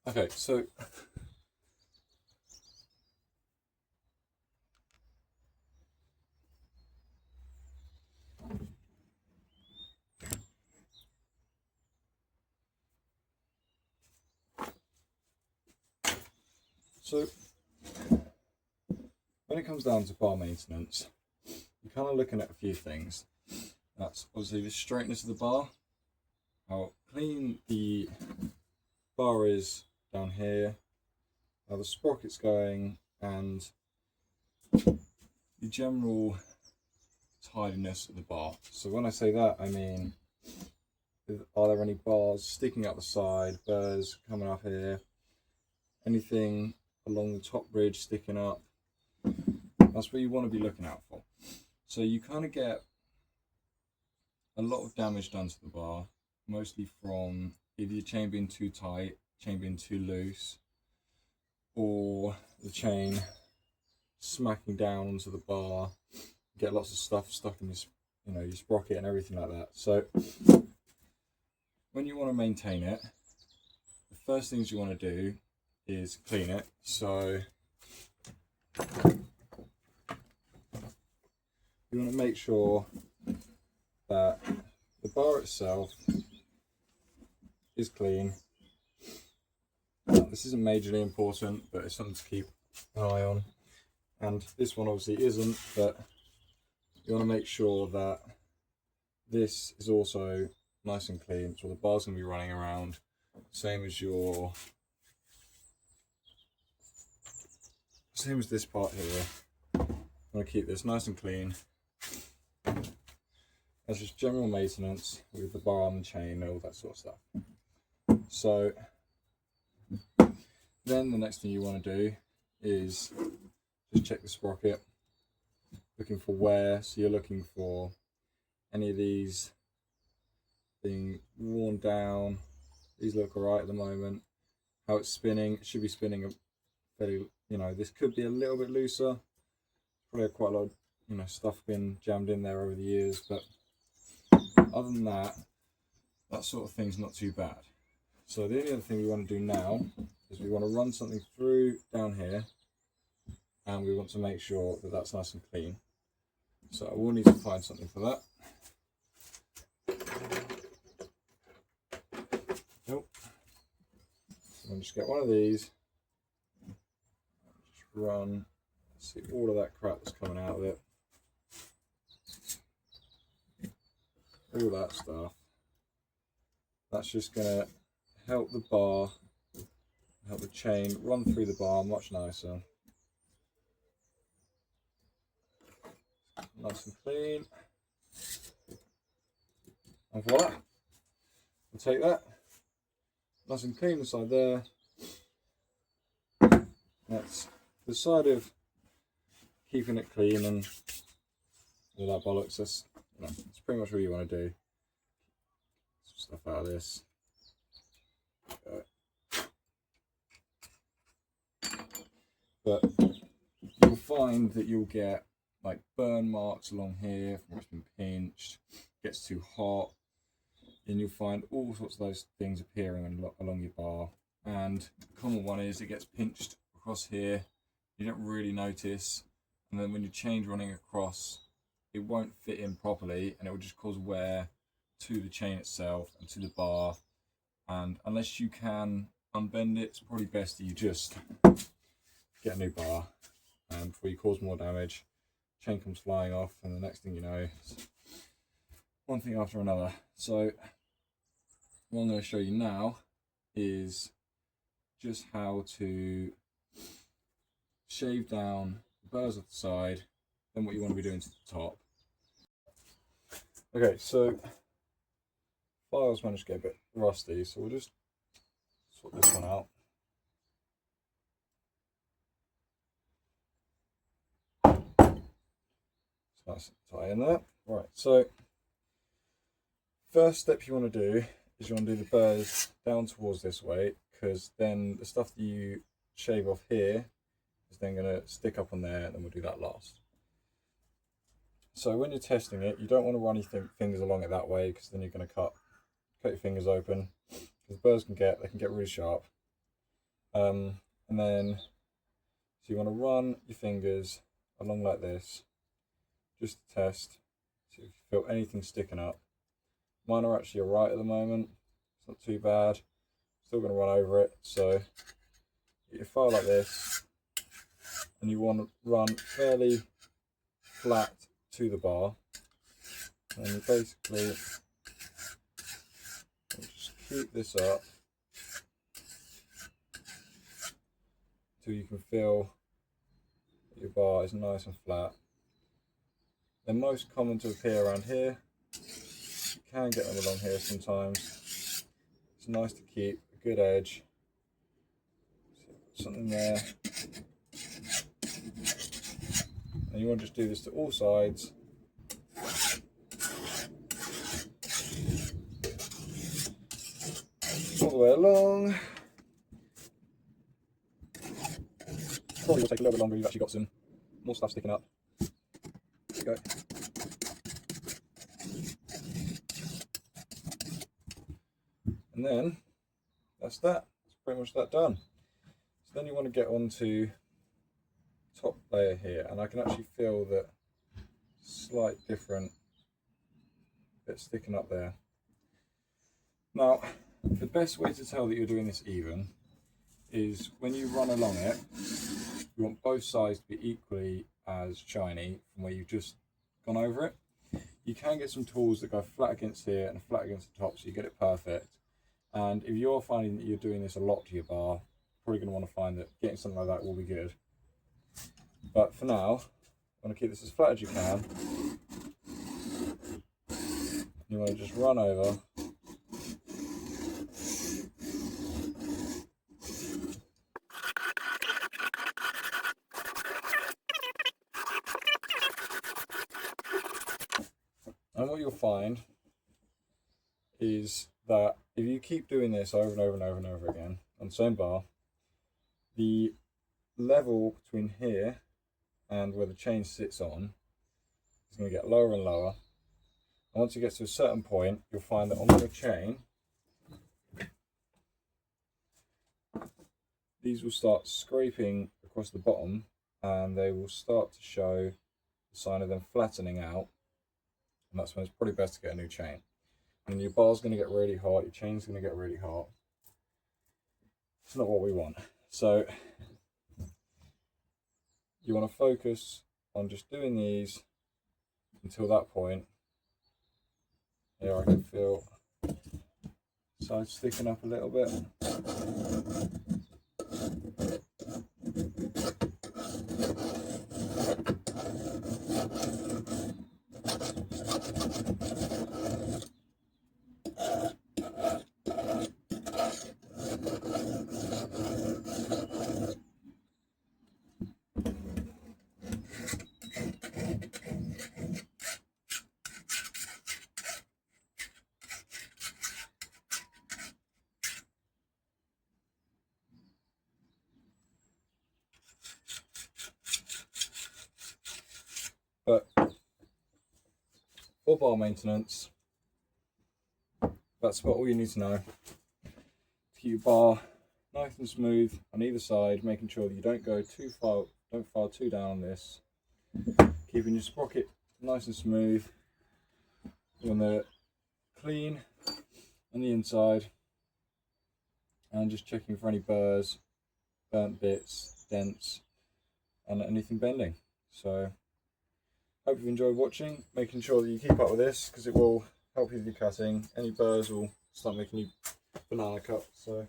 Okay, so so when it comes down to bar maintenance, you're kind of looking at a few things. That's obviously the straightness of the bar, how clean the bar is down here, how the sprocket's going, and the general tidiness of the bar. So when I say that, I mean, are there any bars sticking out the side, burrs coming up here, anything along the top bridge sticking up? That's what you want to be looking out for. So you kind of get a lot of damage done to the bar, mostly from either your chain being too tight, chain being too loose, or the chain smacking down onto the bar. You get lots of stuff stuck in your sprocket and everything like that. So when you want to maintain it, the first things you want to do is clean it. So you want to make sure that the bar itself is clean. This isn't majorly important, but it's something to keep an eye on. And this one obviously isn't, but you want to make sure that this is also nice and clean, so the bar's going to be running around. Same as this part here. I'm going to keep this nice and clean. That's just general maintenance with the bar and the chain and all that sort of stuff. So then the next thing you want to do is just check the sprocket, looking for wear. So you're looking for any of these being worn down. These look alright at the moment. How it's spinning, it should be spinning a fairly, this could be a little bit looser. Probably quite a lot of, stuff been jammed in there over the years, but other than that, that sort of thing's not too bad. So the only other thing we want to do now is we want to run something through down here, and we want to make sure that that's nice and clean. So I will need to find something for that. Nope. So I'll just get one of these, just run, see all of that crap that's coming out of it. All that stuff. That's just going to help the bar, help the chain run through the bar much nicer. Nice and clean. And voila. We'll take that. Nice and clean inside there. That's the side of keeping it clean and all that bollocks. That's pretty much what you want to do. Some stuff out of this. But you'll find that you'll get like burn marks along here from where it's been pinched, gets too hot, and you'll find all sorts of those things appearing along your bar. And the common one is it gets pinched across here, you don't really notice, and then when your chain's running across, it won't fit in properly, and it will just cause wear to the chain itself and to the bar. And unless you can unbend it, it's probably best that you just get a new bar before you cause more damage. Chain comes flying off, and the next thing you know, it's one thing after another. So what I'm going to show you now is just how to shave down the burrs off the side, then what you want to be doing to the top. Okay, so files managed to get a bit rusty, so we'll just sort this one out. So nice and tight in there. Right, so first step you want to do is you want to do the burrs down towards this way, because then the stuff that you shave off here is then going to stick up on there, and then we'll do that last. So when you're testing it, you don't want to run your fingers along it that way, because then you're going to cut your fingers open, because burrs can get really sharp. And then, so you want to run your fingers along like this, just to test, see if you feel anything sticking up. Mine are actually alright at the moment, it's not too bad. Still going to run over it, so get your file like this, and you want to run fairly flat to the bar, and you basically just keep this up till you can feel that your bar is nice and flat. They're most common to appear around here. You can get them along here sometimes. It's nice to keep a good edge. Something there. And you want to just do this to all sides. All the way along. Probably will take a little bit longer, you've actually got some more stuff sticking up. There you go. And then that's that. That's pretty much that done. So then you want to get onto top layer here, and I can actually feel that slight different bit sticking up there. Now, the best way to tell that you're doing this even is when you run along it, you want both sides to be equally as shiny from where you've just gone over it. You can get some tools that go flat against here and flat against the top so you get it perfect. And if you're finding that you're doing this a lot to your bar, you're probably going to want to find that getting something like that will be good. But for now, you want to keep this as flat as you can. You want to just run over. And what you'll find is that if you keep doing this over and over and over and over again on the same bar, the level between here and where the chain sits on is going to get lower and lower. And once it gets to a certain point, you'll find that on the chain, these will start scraping across the bottom, and they will start to show the sign of them flattening out. And that's when it's probably best to get a new chain. And your bar's going to get really hot, your chain's going to get really hot. It's not what we want. So you want to focus on just doing these until that point. Here I can feel sides sticking up a little bit. But for bar maintenance, that's about all you need to know. To keep your bar nice and smooth on either side, making sure that you don't go too far, don't file too down on this. Keeping your sprocket nice and smooth. You want to clean on the inside, and just checking for any burrs, burnt bits, dents, and anything bending. So hope you've enjoyed watching, making sure that you keep up with this because it will help you with your cutting. Any burrs will start making you banana cuts. So